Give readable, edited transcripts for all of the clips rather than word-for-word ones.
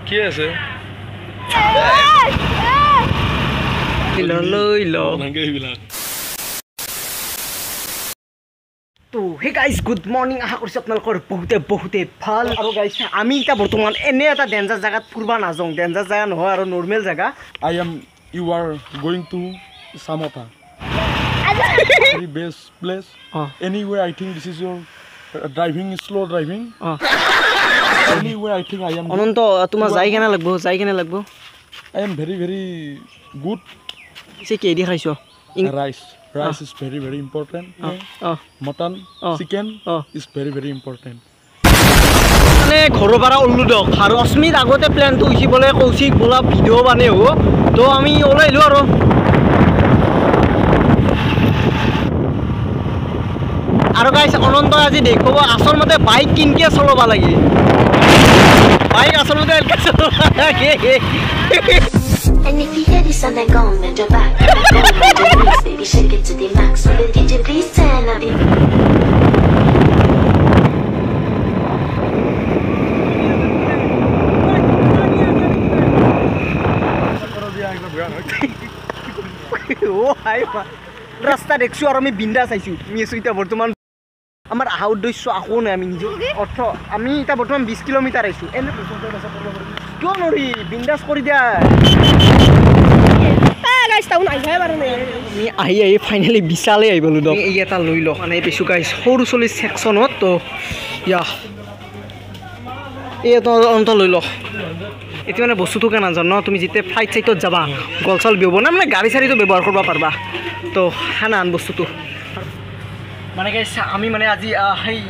ঠিকে আছে লৈ ল নাগে এইবিলাক তো হে গাইজ গুড মৰ্নিং আশা কৰিছোঁ আপোনালোকৰ বহুতে ভাল আৰু গাইজ আমি এতিয়া বৰ্তমান এনে এটা ডেঞ্জাৰ জেগাত ফুৰিব নাযাওঁ ডেঞ্জাৰ জেগা নহয় আৰু নৰ্মেল জেগা you are going to Samota very best place anywhere I think this is your driving slow driving anywhere I think I am অনন্ত তোমাৰ যাই কেনে লাগব I am very good সে কি দি খাইছো rice is very important mutton chicken is very important মানে ঘৰৰ পৰা ওললো দক আৰু অস্মিত আগতে প্লেনটো হৈছে বলে কৌশিক বোলা ভিডিঅ' বানে হ'ব তো আমি ওলাইলো আৰু গাইছ অনন্ত আজি দেখব আসল মতে বাইক কিনকে চলাব লাগে বাইক আসলতে এলকে চলাব লাগে And if you hear this song, then go on and drop back. Go on and release, baby, shake it to the max. Will the DJ please turn up the... রাস্তা দেখছো আর আমি বিন্দা চাইছো মিছো এটা বর্তমান আমার আহা উদ্দেশ্য আকো নাই আমি নিজে অর্থ আমি এটা বর্তমান 20 কিলোমিটার আইছো এনে কিয় নৰি বিন্দাস কৰি দিয়া গাইছ টাউন আইভাই বাৰে নাই আমি আহি ফাইনালি বিশালে আইবলো দ এই এটা লৈ ল মানে পেছু গাইছ সৰু চলি সেকশনত তো ইয়া এই তো অন্ত লৈ ল এটি মানে বস্তুটো কেন জানো তুমি যেতে ফ্লাইট সাইটত যাবা গলছল বিব না মানে গাড়ী সাৰিটো ব্যৱহাৰ কৰিব পারবা তো হানা আন বস্তুটো মানে গাইছ আমি মানে আজি হেই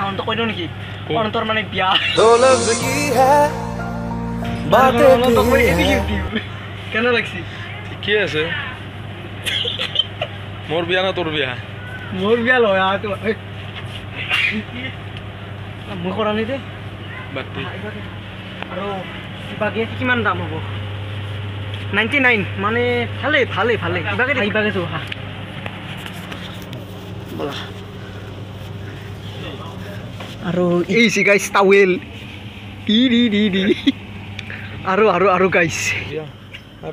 অন্ত কই দিও নেকি অন্তৰ মানে বিয়া দৌলত কি হে বাতে কেন লাগছি ঠিকে আছে মোর বিয়া না তোর বিয়া মোর বিয়া লয় তো মই কৰা নাই দে বাতি আৰু বাগে কিমান দাম হ'ব 99 মানে ভালে বাগে তো হা বলা আৰু এই সি গাইছ টাৱেল দি আৰু গাইছ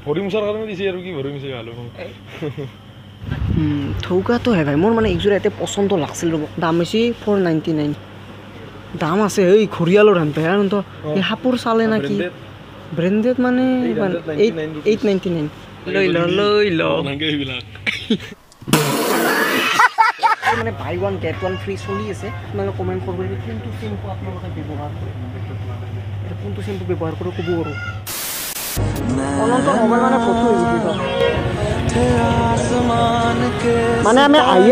ভৰি মুছাৰ কাৰণে দিছে আৰু কি ভৰি মুছে ভালো থৌকাটো হে ভাই মোৰ মানে একযোৰ এতে পছন্দ লাগছিল ৰব দাম হৈছে 499 দাম আছে এই ঘৰিয়ালৰ দাম পায় আৰু তো এই হাপুৰ চালে না কি ব্ৰেন্ডেড মানে 899 লৈ ল নাগে এইবিলাক মানে buy one get one free চলি আছে আপোনালোকে কমেণ্ট কৰিব কোনটো চেম্পু আপোনালোকে ব্যৱহাৰ কৰে কোনটো চেম্পু ব্যৱহাৰ কৰে ক'ব আৰু অনন্ত মোবাইল মানে ফটো মানে আমি আহি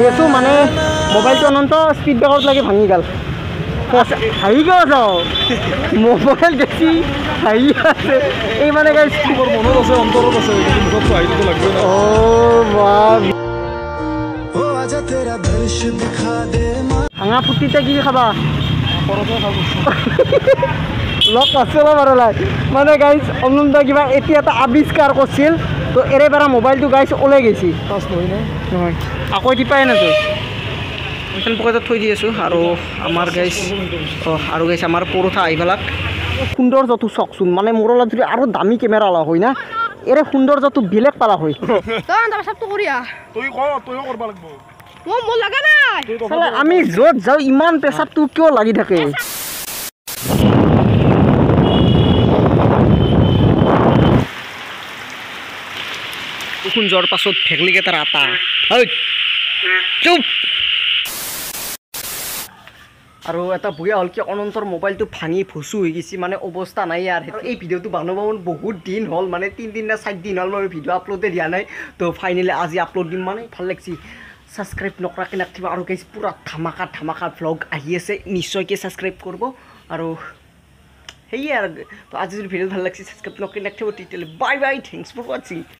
আছো মানে মোবাইলটো অনন্ত স্পীড ব্ৰেকাৰত লাগি ভাঙি গ'ল হাঁহি গ'ল যাওঁ মোবাইল দেখি হাঁহি আছে এই মানে গাইছ মোৰ মনত আছে অন্তৰত আছে মুখতটো আহিব লাগবে না ভাঙা ফুটিতে কি খাবা লগ পাইছিল বাৰু লাই মানে গাইছ অনন্ত কিবা এতিয়া এটা আৱিষ্কাৰ কৰিছিল তো এৰে বাৰা মোবাইলটো গাইছ ওলাই গৈছি নহয় আকৌ টিপাই নাছো এখন পকেটত থৈ দি আছোঁ আৰু আমাৰ গাইছ আৰু গাইছ আমাৰ পৰঠা আহিবেলাক সৌন্দৰ্যটো চাওকচোন মানে মোৰ লগত যদি আৰু দামী কেমেৰা লা হয় না এৰে সৌন্দৰ্যটো বেলেগ পালা হয় আমি য'ত যাওঁ ইমান পেচাবটো কিয় লাগি থাকে যোৱাৰ পাছত ভেগলিকেইটাৰ আটা চুপ আৰু এটা ভুয়া হ'ল কি অনন্তৰ মোবাইলটো ভাঙি ফচু হৈ গৈছে মানে অৱস্থা নাই আৰু এই ভিডিঅ'টো বনাব বহুত দিন হ'ল মানে 3 দিন না 4 দিন হ'ল মই ভিডিঅ' আপলোডে দিয়া নাই তো ফাইনেলি আজি আপলোড দিম মানে ভাল লাগছি সাবস্ক্রাইব নকৰাকে নাথাকিবা আৰু গাইছ পুৰা ধামাকা ভ্লগ আহি আছে নিশ্চয়কৈ সাবস্ক্ৰাইব কৰিব আৰু হেই আৰু তো আজি যদি ভিডিঅ' ভাল লাগছে সাবস্ক্ৰাইব নকৰাকে নাথাকিব তেতিয়াহ'লে বাই থেংকস ফৰ ৱাচিং